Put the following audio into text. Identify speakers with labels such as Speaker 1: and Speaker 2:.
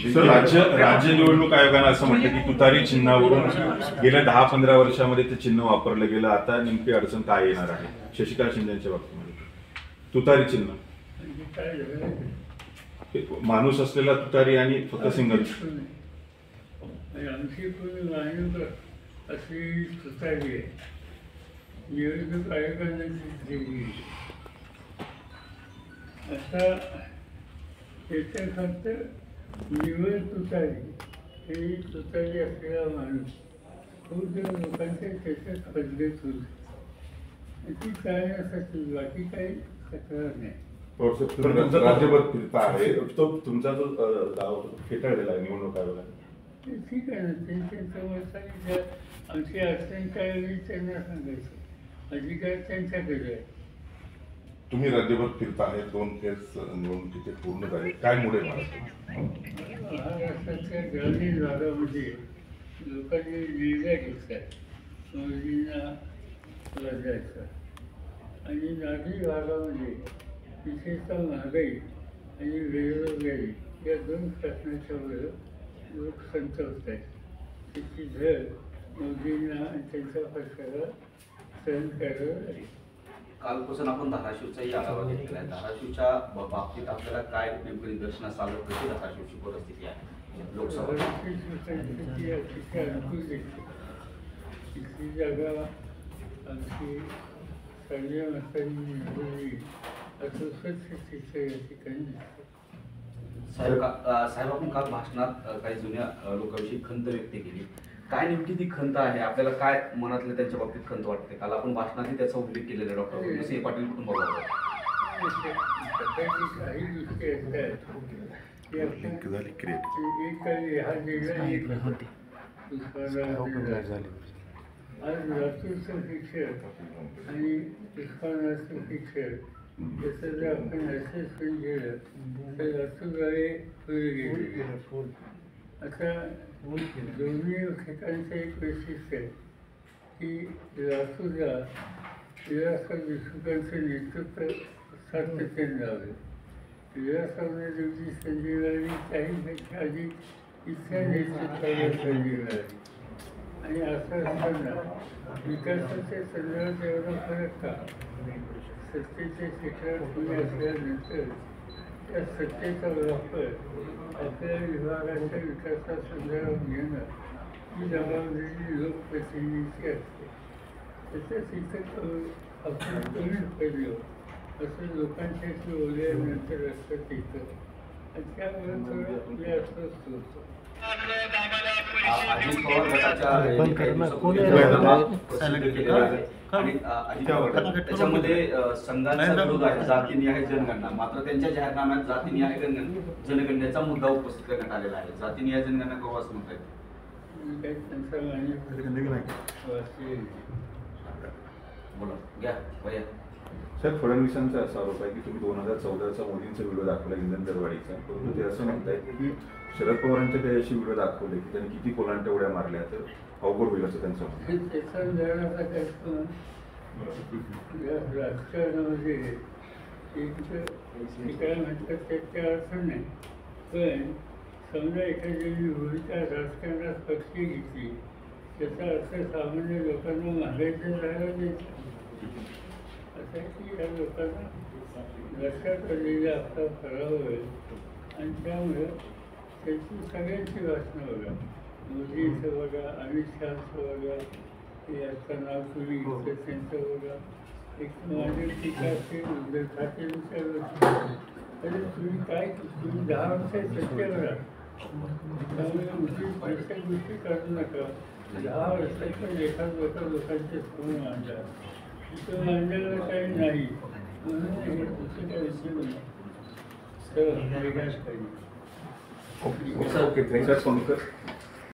Speaker 1: Sir, राज्य निवडणूक आयोगानं असं म्हटलं की तुतारी चिन्हावरून गेल्या 10-15 वर्षामध्ये ते चिन्ह वापरलं गेलं. आता नेमकी अडचण काय येणार आहे शशिकांत शिंदेच्या बाबतीमध्ये? तुतारी चिन्ह माणूस असलेला तुतारी आणि फक्त सिंगल.
Speaker 2: आमची अशी तुतारी आहे, निवडणूक आयोगाने दिली. आता त्याच्या फक्त निवड तुतारी ही तुतारी असलेला माणूस खूप लोकांच्या त्याच्यात पद्धत होती. ती टाळण्यासाठी बाकी काही तक्रार नाही.
Speaker 1: राज्यभर फिरता आहे तो तुमचा जो गाव फेटाळलेला आहे निवडणूक आयोगाने.
Speaker 2: ठीक आहे ना, त्यांच्या मत सांगितलं. आमची अडचण काय वेळी त्यांना सांगायचं, अधिकार त्यांच्याकडे आहे.
Speaker 1: तुम्ही राज्यभर फिरता आहे, 2 फेज निवडणुकीचे पूर्ण झाले, काय मुळे
Speaker 2: महाराष्ट्राच्या ग्रामीण भागामध्ये लोकांनी निर्णय घेतला मोदींना लढायचा, आणि नागरी भागामध्ये विशेषतः महागाई आणि बेरोजगारी या 2 प्रश्नाच्या वर लोक संतप्त आहेत. त्याची झळ मोदींना आणि त्यांच्या पक्षाला सहन करावं लागेल.
Speaker 3: कालपासून आपण धाराशिवचाही आढावा घेतलेला आहे. धाराशिवच्या बाबतीत आपल्याला काय नेमकं निदर्शनास आलं, कशी धाराशिवची परिस्थिती आहे लोकसभा?
Speaker 2: परिस्थिती अतिशय अनुकूल दिसते. तिथली जागा आमची संजय मस्तानी निवडली असं स्वच्छ तिथे या ठिकाणी दिसतं.
Speaker 3: साहेब, आपण काल भाषणात काही जुन्या लोकांविषयी खंत व्यक्त केली. काय नेमकी ती खंत आहे? आपल्याला काय मनातल्या त्यांच्या बाबतीत खंत वाटते? काल आपण भाषणातही त्याचा उल्लेख केलेला आहे डॉक्टर वैद्यसिंह पाटील कुटुंबाबद्दल.
Speaker 2: काही गोष्टी आज लातूरचं शिक्षण आणि उस्मानाबादचं शिक्षण जसं जर आपण असेसमेंट केलं तर लातूरद्वारे पुढे गेले. आता दोन्ही ठिकाणचं एक वैशिष्ट्य आहे की लातूरला विलासराव देशमुखांचं नेतृत्व सातत्याने लावलं. विलासरावने जेवढी संधी मिळाली त्याहीपेक्षा अधिक इथल्या नेतृत्वाला संधी मिळाली. आणि असं असताना विकासाच्या संदर्भात एवढा फरक का? सत्तेच्या शिखरात पुढे असल्यानंतर त्या सत्तेचा वापर आपल्या विभागाच्या विकासासंदर्भात घेणं ही जबाबदारी लोकप्रतिनिधीची असते. तसंच इथं आपण कमी पडलो असं लोकांच्याशी बोलल्यानंतर लक्षात येतं, आणि त्यामुळे थोडं मी अस्वस्थ होतो.
Speaker 3: अजित पवार गटाच्या त्याच्यामध्ये संघाचा विरोध आहे जातीनिहाय जनगणना. मात्र त्यांच्या जाहीरनाम्यात जातीनिहाय जनगणनेचा मुद्दा उपस्थित करण्यात आलेला आहे. जातीनिहाय जनगणना करू असं म्हणताय? बोला, घ्या भैया.
Speaker 1: सर, फडणवीसांचा असा आरोप आहे की तुम्ही 2014चा मोदींचा व्हिडिओ दाखवला इंधन दरवाढीचा, परंतु ते असं म्हणतायत की शरद पवारांच्या काही अशी व्हिडिओ दाखवले की त्यांनी किती कोलांट्या उड्या मारल्या तर अवघड होईल असं त्यांचं म्हणणं.
Speaker 2: राजकारणामध्ये एक काय म्हणतात त्याच्या अर्थ नाही, पण समजा एखाद्याने भूमिका राजकारणात पक्षी घेतली त्याचा अर्थ सामान्य लोकांना मागायचं राहायला द्यायचं. असं की या लोकांना लक्षात आलेला आपला पराभव आहे, आणि त्यामुळं त्यांची सगळ्यांची वासना बघा, मोदींचं बघा, अमित शहाचं बघा, हे आता नाव तुम्ही त्यांचं बघा. एक माझी टीका असेल उद्धव ठाकरेंच्या अरे तुम्ही काय, तुम्ही 10 वर्षात सत्तेवर आहात, त्यामुळे प्रत्येक गोष्टी करू नका. 10 वर्षाच्या एखाद लोकांचे समोर मांडला, तिथं मांडलेलं काही नाही म्हणून हे दुसरं काही विषय नाही. तर वेगळाच काही.
Speaker 1: Okay, thank you.